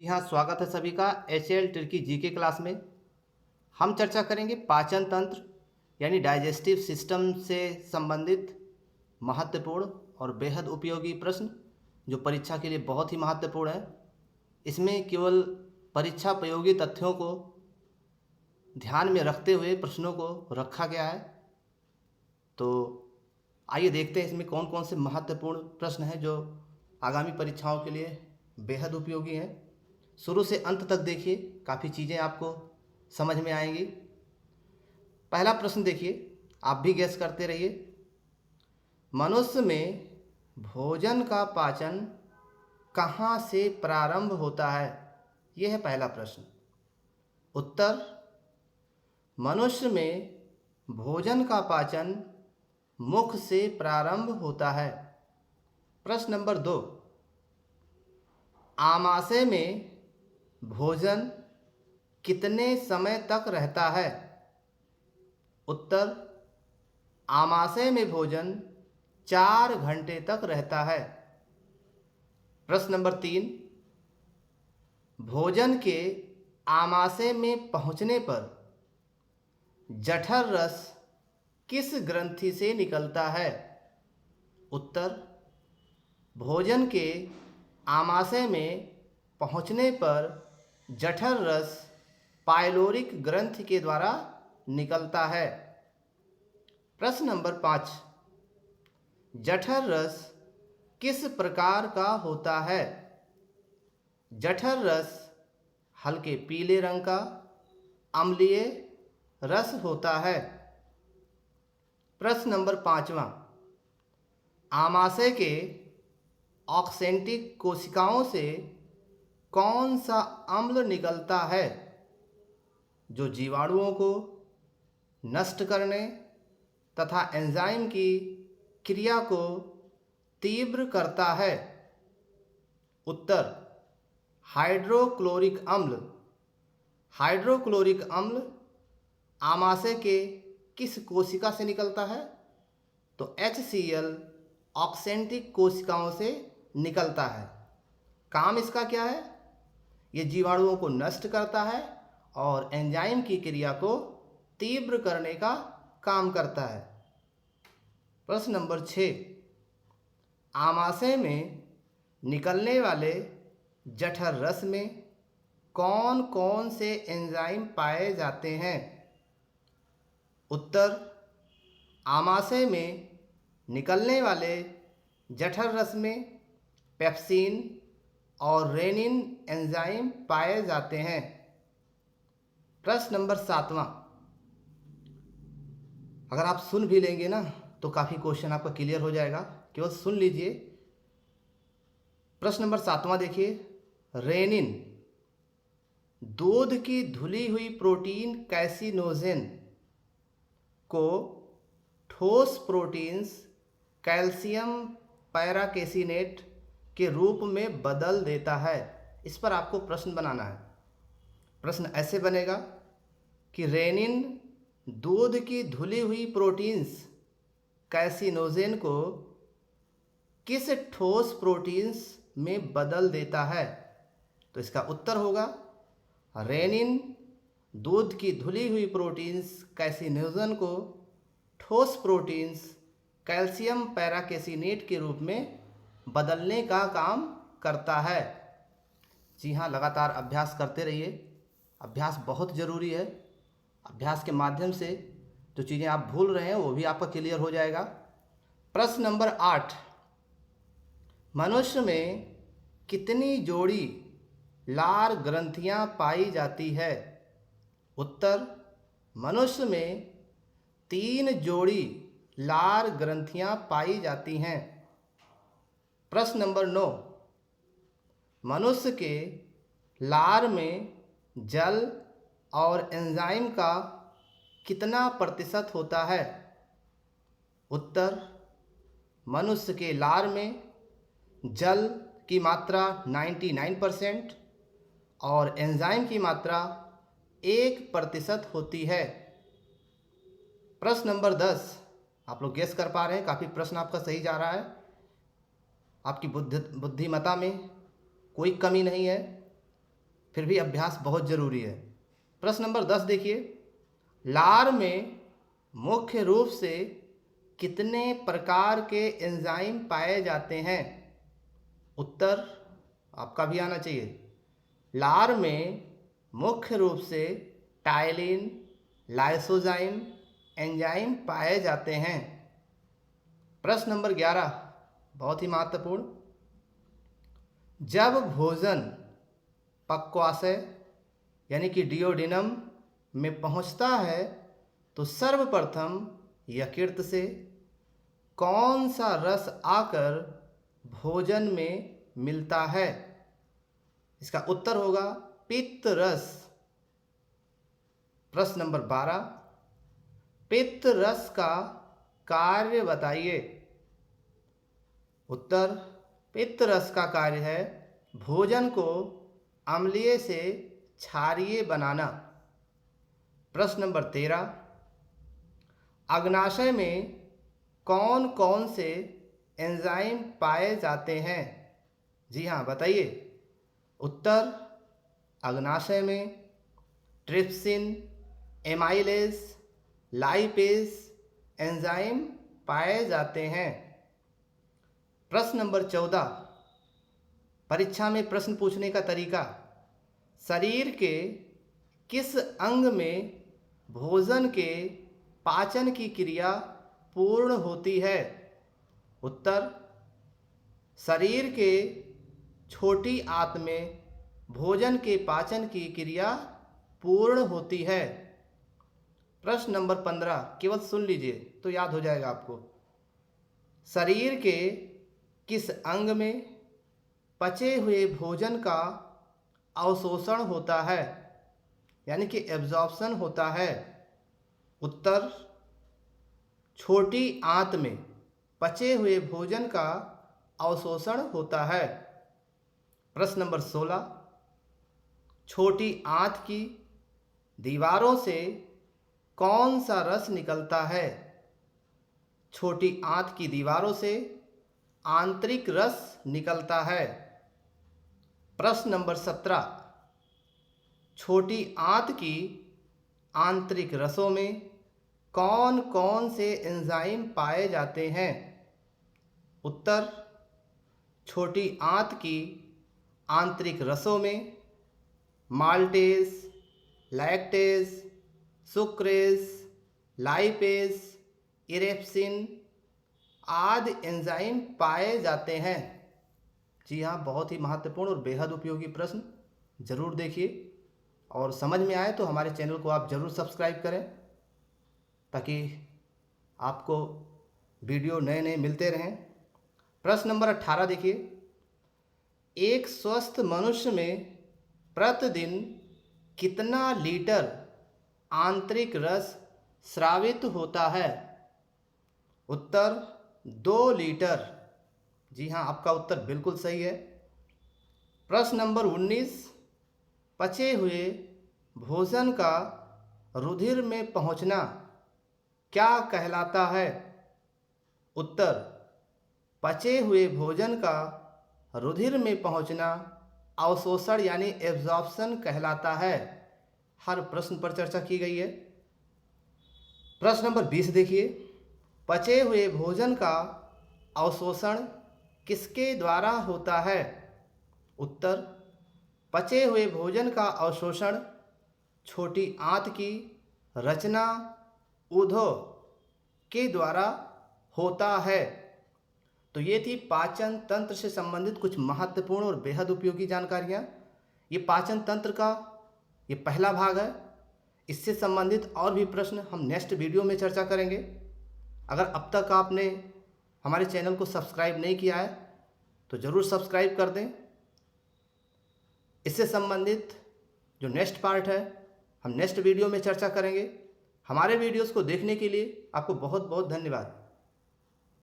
जी हाँ, स्वागत है सभी का HL ट्रिकी जीके क्लास में। हम चर्चा करेंगे पाचन तंत्र यानी डाइजेस्टिव सिस्टम से संबंधित महत्वपूर्ण और बेहद उपयोगी प्रश्न जो परीक्षा के लिए बहुत ही महत्वपूर्ण है। इसमें केवल परीक्षा उपयोगी तथ्यों को ध्यान में रखते हुए प्रश्नों को रखा गया है। तो आइए देखते हैं इसमें कौन कौन से महत्वपूर्ण प्रश्न हैं जो आगामी परीक्षाओं के लिए बेहद उपयोगी हैं। शुरू से अंत तक देखिए, काफ़ी चीज़ें आपको समझ में आएंगी। पहला प्रश्न देखिए, आप भी गैस करते रहिए। मनुष्य में भोजन का पाचन कहाँ से प्रारंभ होता है? यह है पहला प्रश्न। उत्तर: मनुष्य में भोजन का पाचन मुख से प्रारंभ होता है। प्रश्न नंबर 2, आमाशय में भोजन कितने समय तक रहता है? उत्तर: आमाशय में भोजन 4 घंटे तक रहता है। प्रश्न नंबर 3, भोजन के आमाशय में पहुंचने पर जठर रस किस ग्रंथि से निकलता है? उत्तर: भोजन के आमाशय में पहुंचने पर जठर रस पाइलोरिक ग्रंथि के द्वारा निकलता है। प्रश्न नंबर 5, जठर रस किस प्रकार का होता है? जठर रस हल्के पीले रंग का अम्लीय रस होता है। प्रश्न नंबर 5वां, आमाशय के ऑक्सेंटिक कोशिकाओं से कौन सा अम्ल निकलता है जो जीवाणुओं को नष्ट करने तथा एंजाइम की क्रिया को तीव्र करता है? उत्तर: हाइड्रोक्लोरिक अम्ल। हाइड्रोक्लोरिक अम्ल आमाशय के किस कोशिका से निकलता है? तो HCl ऑक्सेंटिक कोशिकाओं से निकलता है। काम इसका क्या है? ये जीवाणुओं को नष्ट करता है और एंजाइम की क्रिया को तीव्र करने का काम करता है। प्रश्न नंबर 6, आमाशय में निकलने वाले जठर रस में कौन कौन से एंजाइम पाए जाते हैं? उत्तर: आमाशय में निकलने वाले जठर रस में पेप्सिन और रेनिन एंजाइम पाए जाते हैं। प्रश्न नंबर 7वां, अगर आप सुन भी लेंगे ना तो काफ़ी क्वेश्चन आपका क्लियर हो जाएगा, केवल सुन लीजिए। प्रश्न नंबर 7वां देखिए, रेनिन दूध की धुली हुई प्रोटीन कैसिनोजेन को ठोस प्रोटीन्स कैल्शियम पैराकेसिनेट के रूप में बदल देता है। इस पर आपको प्रश्न बनाना है। प्रश्न ऐसे बनेगा कि रेनिन दूध की धुली हुई प्रोटीन्स कैसिनोजेन को किस ठोस प्रोटीन्स में बदल देता है? तो इसका उत्तर होगा रेनिन दूध की धुली हुई प्रोटीन्स कैसिनोजेन को ठोस प्रोटीन्स कैल्शियम पैराकेसिनेट के रूप में बदलने का काम करता है। जी हाँ, लगातार अभ्यास करते रहिए। अभ्यास बहुत ज़रूरी है। अभ्यास के माध्यम से जो चीज़ें आप भूल रहे हैं वो भी आपका क्लियर हो जाएगा। प्रश्न नंबर 8, मनुष्य में कितनी जोड़ी लार ग्रंथियां पाई जाती है? उत्तर: मनुष्य में 3 जोड़ी लार ग्रंथियां पाई जाती हैं। प्रश्न नंबर 9, मनुष्य के लार में जल और एंजाइम का कितना प्रतिशत होता है? उत्तर: मनुष्य के लार में जल की मात्रा 99% और एंजाइम की मात्रा 1% होती है। प्रश्न नंबर 10, आप लोग गेस कर पा रहे हैं, काफ़ी प्रश्न आपका सही जा रहा है। आपकी बुद्धिमत्ता में कोई कमी नहीं है। फिर भी अभ्यास बहुत ज़रूरी है। प्रश्न नंबर 10 देखिए, लार में मुख्य रूप से कितने प्रकार के एंजाइम पाए जाते हैं? उत्तर आपका भी आना चाहिए। लार में मुख्य रूप से टाइलिन, लाइसोजाइम, एंजाइम पाए जाते हैं। प्रश्न नंबर 11 बहुत ही महत्वपूर्ण, जब भोजन पक्वाशय यानी कि डिओडिनम में पहुंचता है तो सर्वप्रथम यकृत से कौन सा रस आकर भोजन में मिलता है? इसका उत्तर होगा पित्त रस। प्रश्न नंबर 12, पित्त रस का कार्य बताइए। उत्तर, पित्त रस का कार्य है भोजन को अम्लीय से क्षारीय बनाना। प्रश्न नंबर 13, अग्नाशय में कौन कौन से एंजाइम पाए जाते हैं? जी हाँ, बताइए। उत्तर, अग्नाशय में ट्रिप्सिन, एमाइलेज, लाइपेज एंजाइम पाए जाते हैं। प्रश्न नंबर 14, परीक्षा में प्रश्न पूछने का तरीका, शरीर के किस अंग में भोजन के पाचन की क्रिया पूर्ण होती है? उत्तर, शरीर के छोटी आंत में भोजन के पाचन की क्रिया पूर्ण होती है। प्रश्न नंबर 15 केवल सुन लीजिए तो याद हो जाएगा आपको। शरीर के किस अंग में पचे हुए भोजन का अवशोषण होता है यानी कि एब्जॉर्प्शन होता है? उत्तर, छोटी आंत में पचे हुए भोजन का अवशोषण होता है। प्रश्न नंबर 16, छोटी आंत की दीवारों से कौन सा रस निकलता है? छोटी आंत की दीवारों से आंतरिक रस निकलता है। प्रश्न नंबर 17, छोटी आंत की आंतरिक रसों में कौन कौन से एंजाइम पाए जाते हैं? उत्तर, छोटी आंत की आंतरिक रसों में maltase, lactase, sucrase, lipase, erepsin आदि एंजाइम पाए जाते हैं। जी हाँ, बहुत ही महत्वपूर्ण और बेहद उपयोगी प्रश्न, ज़रूर देखिए और समझ में आए तो हमारे चैनल को आप ज़रूर सब्सक्राइब करें ताकि आपको वीडियो नए नए मिलते रहें। प्रश्न नंबर 18 देखिए, एक स्वस्थ मनुष्य में प्रतिदिन कितना लीटर आंतरिक रस स्रावित होता है? उत्तर, 2 लीटर। जी हाँ, आपका उत्तर बिल्कुल सही है। प्रश्न नंबर 19, पचे हुए भोजन का रुधिर में पहुंचना क्या कहलाता है? उत्तर, पचे हुए भोजन का रुधिर में पहुंचना अवशोषण यानी एब्जॉर्प्शन कहलाता है। हर प्रश्न पर चर्चा की गई है। प्रश्न नंबर 20 देखिए, पचे हुए भोजन का अवशोषण किसके द्वारा होता है? उत्तर, पचे हुए भोजन का अवशोषण छोटी आंत की रचना ऊतक के द्वारा होता है। तो ये थी पाचन तंत्र से संबंधित कुछ महत्वपूर्ण और बेहद उपयोगी जानकारियाँ। ये पाचन तंत्र का ये पहला भाग है। इससे संबंधित और भी प्रश्न हम नेक्स्ट वीडियो में चर्चा करेंगे। अगर अब तक आपने हमारे चैनल को सब्सक्राइब नहीं किया है तो ज़रूर सब्सक्राइब कर दें। इससे संबंधित जो नेक्स्ट पार्ट है हम नेक्स्ट वीडियो में चर्चा करेंगे। हमारे वीडियोस को देखने के लिए आपको बहुत बहुत धन्यवाद।